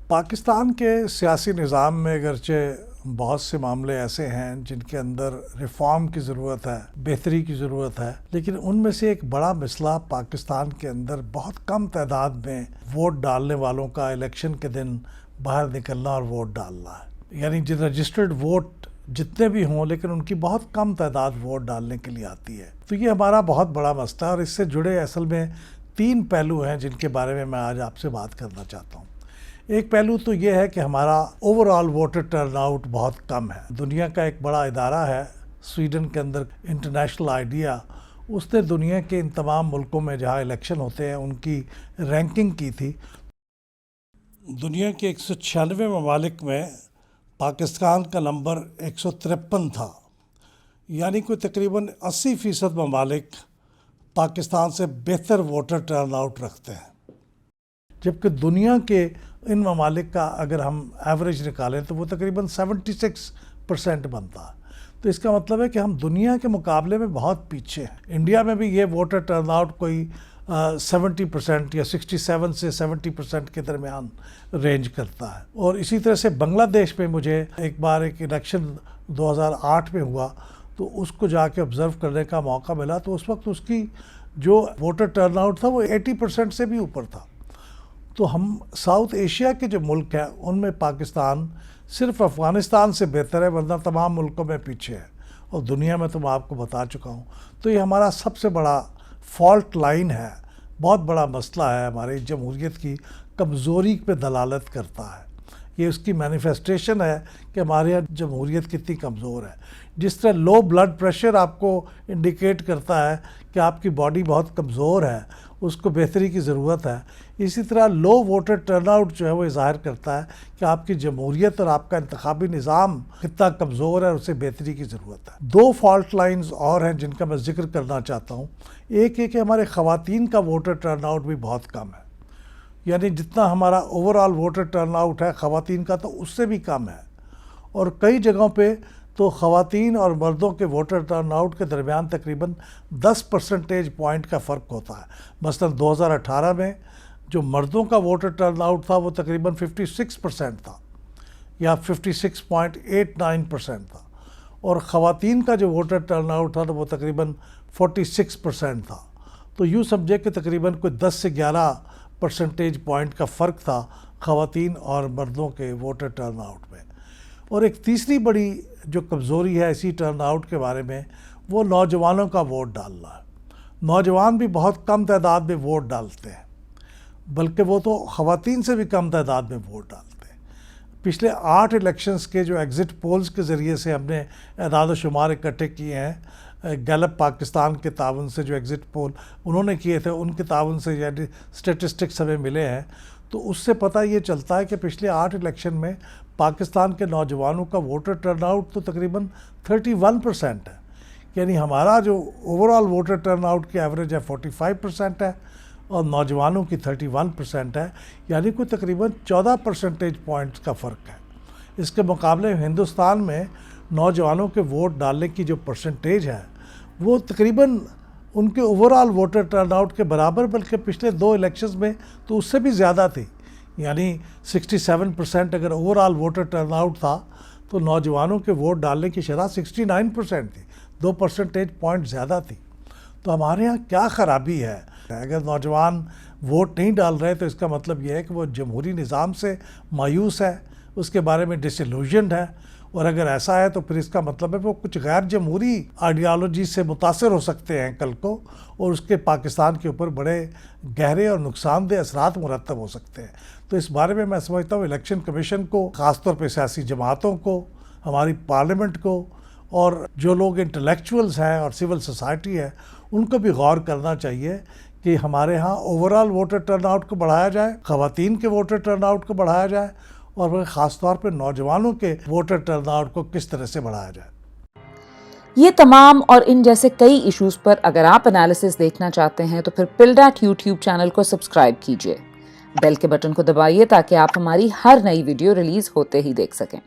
پاکستان کے سیاسی نظام میں اگرچہ بہت سے معاملے ایسے ہیں جن کے اندر ریفارم کی ضرورت ہے، بہتری کی ضرورت ہے، لیکن ان میں سے ایک بڑا مسئلہ پاکستان کے اندر بہت کم تعداد میں ووٹ ڈالنے والوں کا الیکشن کے دن باہر نکلنا اور ووٹ ڈالنا ہے۔ یعنی جو رجسٹرڈ ووٹ جتنے بھی ہوں لیکن ان کی بہت کم تعداد ووٹ ڈالنے کے لیے آتی ہے، تو یہ ہمارا بہت بڑا مسئلہ ہے اور اس سے جڑے اصل میں 3 پہلو ہیں جن کے بارے میں آج آپ سے بات کرنا چاہتا ہوں۔ ایک پہلو تو یہ ہے کہ ہمارا over all voter turn out بہت کم ہے۔ دنیا کا ایک بڑا ادارہ ہے سویڈن کے اندر، انٹرنیشنل آئیڈیا، اس نے دنیا کے ان تمام ملکوں میں جہاں الیکشن ہوتے ہیں ان کی رینکنگ کی تھی۔ دنیا کے 196 ممالک میں پاکستان کا نمبر 153 تھا، یعنی کوئی تقریباً 80% ممالک پاکستان سے بہتر ووٹر ٹرن آؤٹ رکھتے ہیں، جبکہ دنیا کے ان ممالک کا اگر ہم ایوریج نکالیں تو وہ تقریباً 76% بنتا ہے۔ تو اس کا مطلب ہے کہ ہم دنیا کے مقابلے میں بہت پیچھے ہیں۔ انڈیا میں بھی یہ ووٹر ٹرن آؤٹ کوئی 70% یا 67 سے 70% کے درمیان رینج کرتا ہے۔ اور اسی طرح سے بنگلہ دیش میں مجھے ایک بار ایک الیکشن 2008 میں ہوا تو اس کو جا کے آبزرو کرنے کا موقع ملا، تو اس وقت اس کی جو ووٹر ٹرن آؤٹ تھا وہ 80% سے بھی اوپر تھا۔ تو ہم ساؤتھ ایشیا کے جو ملک ہیں ان میں پاکستان صرف افغانستان سے بہتر ہے، ورنہ تمام ملکوں میں پیچھے ہے، اور دنیا میں تو میں آپ کو بتا چکا ہوں۔ تو یہ ہمارا سب سے بڑا فالٹ لائن ہے، بہت بڑا مسئلہ ہے، ہماری جمہوریت کی کمزوری پہ دلالت کرتا ہے۔ یہ اس کی مینیفیسٹیشن ہے کہ ہمارے یہاں جمہوریت کتنی کمزور ہے۔ جس طرح لو بلڈ پریشر آپ کو انڈیکیٹ کرتا ہے کہ آپ کی باڈی بہت کمزور ہے، اس کو بہتری کی ضرورت ہے، اسی طرح لو ووٹر ٹرن آؤٹ جو ہے وہ ظاہر کرتا ہے کہ آپ کی جمہوریت اور آپ کا انتخابی نظام کتنا کمزور ہے اور اسے بہتری کی ضرورت ہے۔ 2 فالٹ لائنز اور ہیں جن کا میں ذکر کرنا چاہتا ہوں۔ ایک ہے کہ ہمارے خواتین کا ووٹر ٹرن آؤٹ بھی بہت کم ہے، یعنی جتنا ہمارا over all voter turn out ہے خواتین کا تو اس سے بھی کم ہے، اور کئی جگہوں پہ تو خواتین اور مردوں کے ووٹر ٹرن آؤٹ کے درمیان تقریباً 10 پرسنٹیج پوائنٹ کا فرق ہوتا ہے۔ مثلا 2018 میں جو مردوں کا ووٹر ٹرن آؤٹ تھا وہ تقریباً 56% تھا یا 56.89% تھا، اور خواتین کا جو ووٹر ٹرن آؤٹ تھا تو وہ تقریباً 46% تھا۔ تو یوں سمجھے کہ تقریباً کوئی 10 سے 11 پرسنٹیج پوائنٹ کا فرق تھا خواتین اور مردوں کے ووٹر ٹرن آؤٹ میں۔ اور ایک تیسری بڑی جو کمزوری ہے اسی ٹرن آؤٹ کے بارے میں، وہ نوجوانوں کا ووٹ ڈالنا ہے۔ نوجوان بھی بہت کم تعداد میں ووٹ ڈالتے ہیں، بلکہ وہ تو خواتین سے بھی کم تعداد میں ووٹ ڈالتے ہیں۔ پچھلے 8 الیکشنز کے جو ایگزٹ پولز کے ذریعے سے ہم نے اعداد و شمار اکٹھے کیے ہیں، گیلپ پاکستان کے تعاون سے جو ایگزٹ پول انہوں نے کیے تھے ان کے تعاون سے یعنی اسٹیٹسٹکس ہمیں ملے ہیں، تو اس سے پتہ یہ چلتا ہے کہ پچھلے 8 الیکشن میں پاکستان کے نوجوانوں کا ووٹر ٹرن آؤٹ تو تقریباً 31% ہے، یعنی ہمارا جو over all voter turn out کی ایوریج ہے 45% ہے اور نوجوانوں کی 31% ہے، یعنی کوئی تقریباً 14 پرسنٹیج پوائنٹس کا فرق ہے۔ اس کے مقابلے ہندوستان میں نوجوانوں کے ووٹ ڈالنے کی جو پرسنٹیج ہے وہ تقریباً ان کے over all voter turn out کے برابر، بلکہ پچھلے 2 الیکشنز میں تو اس سے بھی زیادہ تھی، یعنی 67% اگر over all voter turn out تھا تو نوجوانوں کے ووٹ ڈالنے کی شرح 69% تھی، 2 پرسنٹیج پوائنٹ زیادہ تھی۔ تو ہمارے ہاں کیا خرابی ہے؟ اگر نوجوان ووٹ نہیں ڈال رہے تو اس کا مطلب یہ ہے کہ وہ جمہوری نظام سے مایوس ہے، اس کے بارے میں ڈس ایلیوژنڈ ہے، اور اگر ایسا ہے تو پھر اس کا مطلب ہے وہ کچھ غیر جمہوری آئیڈیالوجی سے متاثر ہو سکتے ہیں کل کو، اور اس کے پاکستان کے اوپر بڑے گہرے اور نقصان دہ اثرات مرتب ہو سکتے ہیں۔ تو اس بارے میں سمجھتا ہوں الیکشن کمیشن کو، خاص طور پہ سیاسی جماعتوں کو، ہماری پارلیمنٹ کو، اور جو لوگ انٹلیکچوئلز ہیں اور سول سوسائٹی ہے ان کو بھی غور کرنا چاہیے کہ ہمارے ہاں over all voter turn out کو بڑھایا جائے، خواتین کے ووٹر ٹرن آؤٹ کو بڑھایا جائے، اور خاص طور پہ نوجوانوں کے ووٹر ٹرن آؤٹ کو کس طرح سے بڑھایا جائے۔ یہ تمام اور ان جیسے کئی ایشوز پر اگر آپ انالیسس دیکھنا چاہتے ہیں تو پھر پلڈیٹ یوٹیوب چینل کو سبسکرائب کیجئے، بیل کے بٹن کو دبائیے تاکہ آپ ہماری ہر نئی ویڈیو ریلیز ہوتے ہی دیکھ سکیں۔